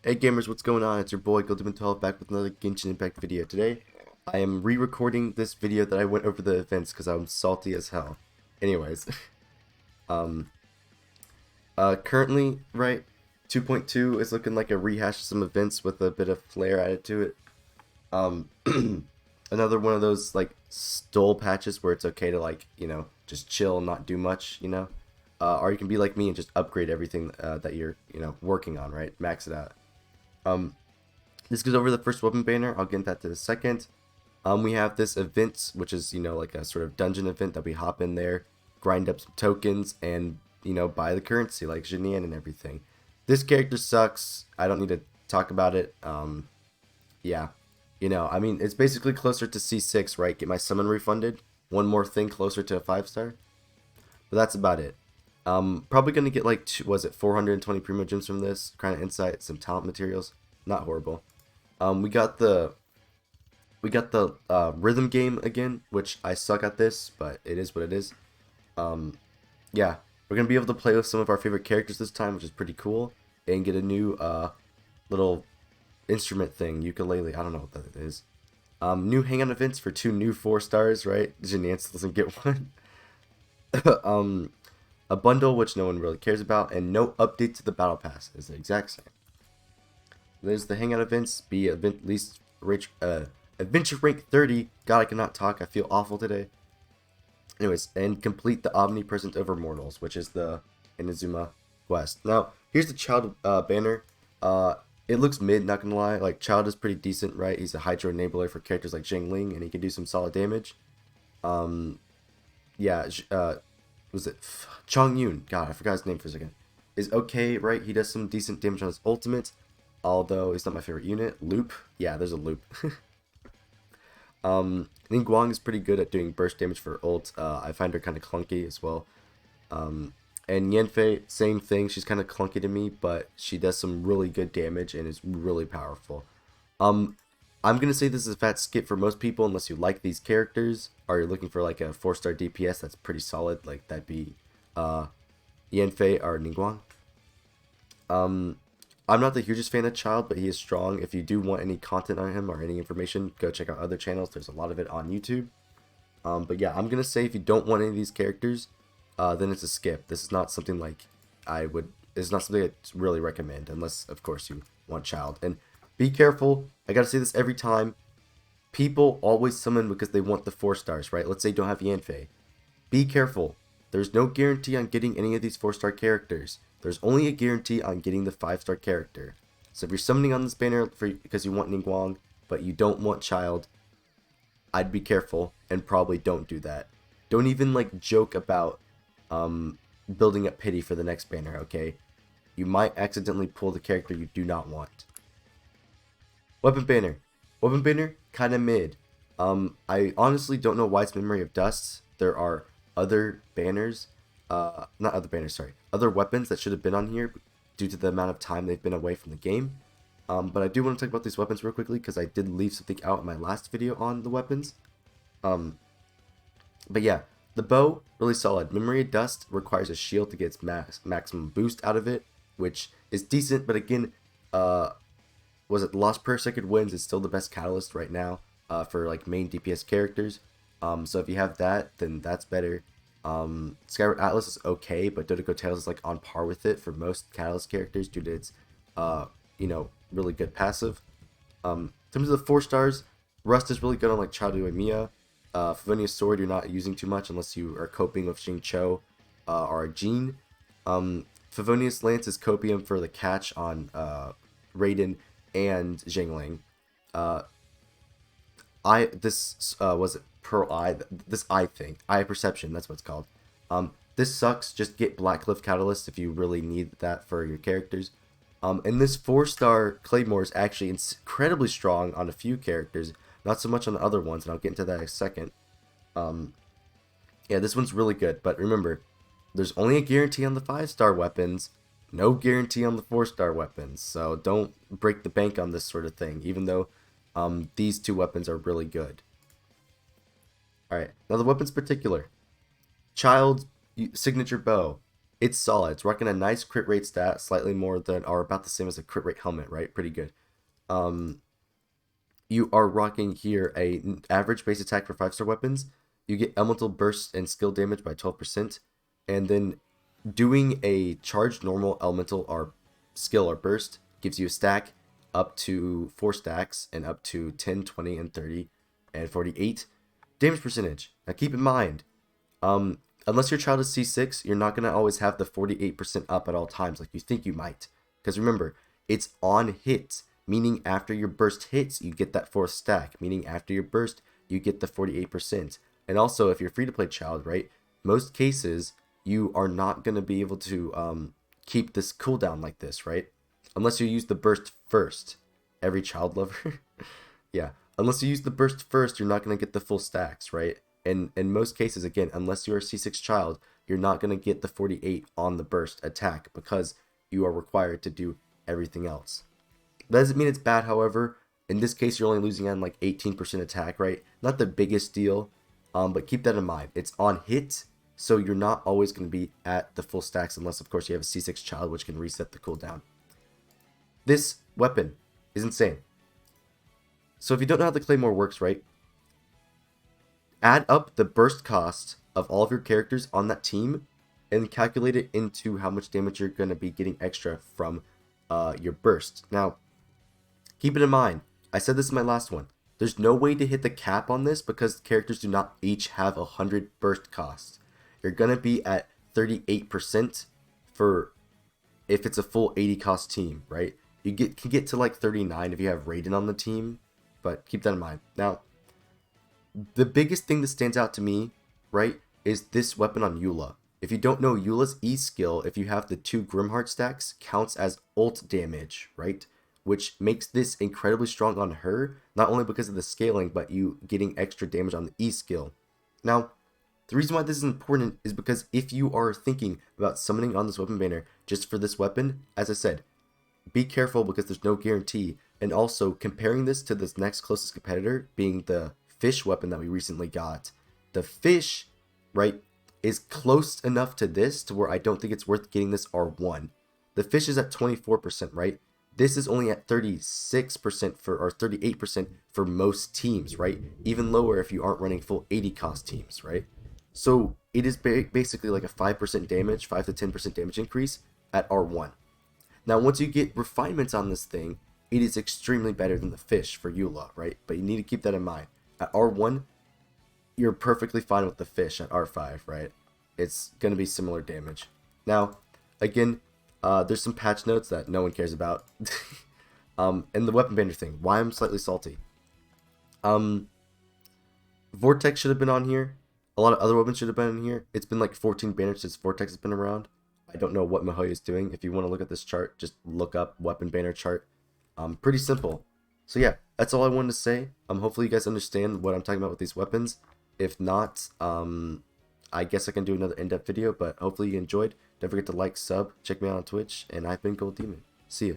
Hey gamers, what's going on? It's your boy Golden12 back with another Genshin Impact video. Today, I am re-recording this video that I went over the events because I'm salty as hell. Anyways, um, currently, right, 2.2 is looking like a rehash of some events with a bit of flair added to it. Um, another one of those like stole patches where it's okay to just chill and not do much, or you can be like me and just upgrade everything that you're working on, right? Max it out. Um, This goes over the first weapon banner. I'll get into that in a second. We have this event, which is, like a sort of dungeon event that we hop in there, grind up some tokens, and, buy the currency like Jinian and everything. This character sucks. I don't need to talk about it. Yeah. I mean, it's basically closer to C6, right? Get my summon refunded. One more thing closer to a 5-star. But that's about it. Probably going to get like, was it 420 Primo Gems from this? Kind of insight, some talent materials. Not horrible. Um, we got the rhythm game again, which I suck at this, but it is what it is. Um, yeah, we're gonna be able to play with some of our favorite characters this time, which is pretty cool, and get a new little instrument thing, ukulele. I don't know what that is. New hangout events for 2 new 4-stars, right? Janiance doesn't get one. um, a bundle which no one really cares about, and no update to the battle pass is the exact same. There's the hangout events, be event least rich, adventure rank 30. God, I cannot talk. I feel awful today. Anyways, and complete the omnipresent over mortals, which is the Inazuma quest. Now, here's the Childe banner. It looks mid, not gonna lie. Like, Childe is pretty decent, right? He's a Hydro enabler for characters like Ling, and he can do some solid damage. Um, yeah, was it Chong Yun? God, I forgot his name for a second. Is okay, right? He does some decent damage on his ultimate, although he's not my favorite unit. Loop, yeah, there's a loop. Ning Guang is pretty good at doing burst damage for ult. I find her kind of clunky as well. And Yanfei, same thing. She's kind of clunky to me, but she does some really good damage and is really powerful. Um, I'm gonna say this is a fat skip for most people unless you like these characters or you're looking for like a 4-star DPS that's pretty solid. Like that'd be uh, Yanfei or Ningguang. Um, I'm not the hugest fan of Child, but he is strong. If you do want any content on him or any information, go check out other channels. There's a lot of it on YouTube. But yeah, I'm gonna say if you don't want any of these characters, then it's a skip. This is not something like I would. It's not something I'd really recommend, unless of course you want Child. And be careful. I gotta say this every time. People always summon because they want the 4-stars, right? Let's say you don't have Yanfei. Be careful. There's no guarantee on getting any of these 4-star characters. There's only a guarantee on getting the 5-star character. So if you're summoning on this banner because you want Ningguang, but you don't want Child, I'd be careful and probably don't do that. Don't even like joke about building up pity for the next banner, okay? You might accidentally pull the character you do not want. Weapon banner. Weapon banner, kinda mid. I honestly don't know why it's Memory of Dust. There are other banners, not other banners, sorry, other weapons that should have been on here due to the amount of time they've been away from the game. But I do want to talk about these weapons real quickly because I did leave something out in my last video on the weapons. Um, but yeah, the bow, really solid. Memory of Dust requires a shield to get its maximum boost out of it, which is decent, but again, was it Lost Per Second Wins is still the best catalyst right now for like main DPS characters. So if you have that, then that's better. Skyward Atlas is okay, but Dodoko Tales is like on par with it for most catalyst characters due to its really good passive. In terms of the 4-stars, Rust is really good on like Chadu and Mia. Favonia's Sword you're not using too much unless you are coping with Xing Cho or Jean. Favonia's Lance is copium for the catch on Raiden and Zhengling. Uh, this was it Pearl Eye. This eye thing, eye perception. That's what it's called. This sucks. Just get Black Cliff Catalyst if you really need that for your characters. And this 4-star Claymore is actually incredibly strong on a few characters, not so much on the other ones, and I'll get into that in a second. Yeah, this one's really good, but remember, there's only a guarantee on the 5-star weapons, no guarantee on the 4-star weapons, so don't break the bank on this sort of thing, even though these 2 weapons are really good. Alright, now the weapons particular. Child's signature bow. It's solid. It's rocking a nice crit rate stat, slightly more than, or about the same as a crit rate helmet, right? Pretty good. Um, you are rocking here a average base attack for 5-star weapons. You get elemental burst and skill damage by 12%, and then doing a charged normal elemental or skill or burst gives you a stack up to 4 stacks and up to 10, 20, and 30 and 48 damage percentage. Now keep in mind, unless your child is C6, you're not going to always have the 48% up at all times like you think you might. Because remember, it's on hit, meaning after your burst hits, you get that 4th stack, meaning after your burst, you get the 48%. And also, if you're free to play child, right, most cases, you are not going to be able to keep this cooldown like this, right? Unless you use the burst first. Every child lover. Yeah. Unless you use the burst first, you're not going to get the full stacks, right? And in most cases, again, unless you're a C6 child, you're not going to get the 48 on the burst attack because you are required to do everything else. That doesn't mean it's bad, however. In this case, you're only losing on like 18% attack, right? Not the biggest deal, but keep that in mind. It's on hit, so you're not always going to be at the full stacks unless, of course, you have a C6 child, which can reset the cooldown. This weapon is insane. So if you don't know how the Claymore works, right, add up the burst cost of all of your characters on that team and calculate it into how much damage you're going to be getting extra from your burst. Now, keep it in mind, I said this in my last one, there's no way to hit the cap on this because characters do not each have 100 burst costs. You're going to be at 38% for if it's a full 80 cost team, right? You can get to like 39 if you have Raiden on the team, but keep that in mind. Now, the biggest thing that stands out to me, right, is this weapon on Eula. If you don't know, Eula's E skill, if you have the 2 Grimheart stacks, counts as ult damage, right? Which makes this incredibly strong on her, not only because of the scaling, but you getting extra damage on the E skill. Now, the reason why this is important is because if you are thinking about summoning on this weapon banner just for this weapon, as I said, be careful because there's no guarantee. And also, comparing this to this next closest competitor, being the fish weapon that we recently got, the fish, right, is close enough to this to where I don't think it's worth getting this R1. The fish is at 24%, right? This is only at 36% for, or 38% for most teams, right? Even lower if you aren't running full 80 cost teams, right? So it is basically like a 5% damage, 5 to 10% damage increase at R1. Now, once you get refinements on this thing, it is extremely better than the fish for Eula, right? But you need to keep that in mind. At R1, you're perfectly fine with the fish at R5, right? It's going to be similar damage. Now, again, there's some patch notes that no one cares about. And the weapon banner thing, why I'm slightly salty. Vortex should have been on here. A lot of other weapons should have been in here. It's been like 14 banners since Vortex has been around. I don't know what Mihoyo is doing. If you want to look at this chart, just look up weapon banner chart. Pretty simple. So yeah, that's all I wanted to say. Hopefully you guys understand what I'm talking about with these weapons. If not, I guess I can do another in-depth video, but hopefully you enjoyed. Don't forget to like, sub, check me out on Twitch, and I've been Gold Demon. See ya.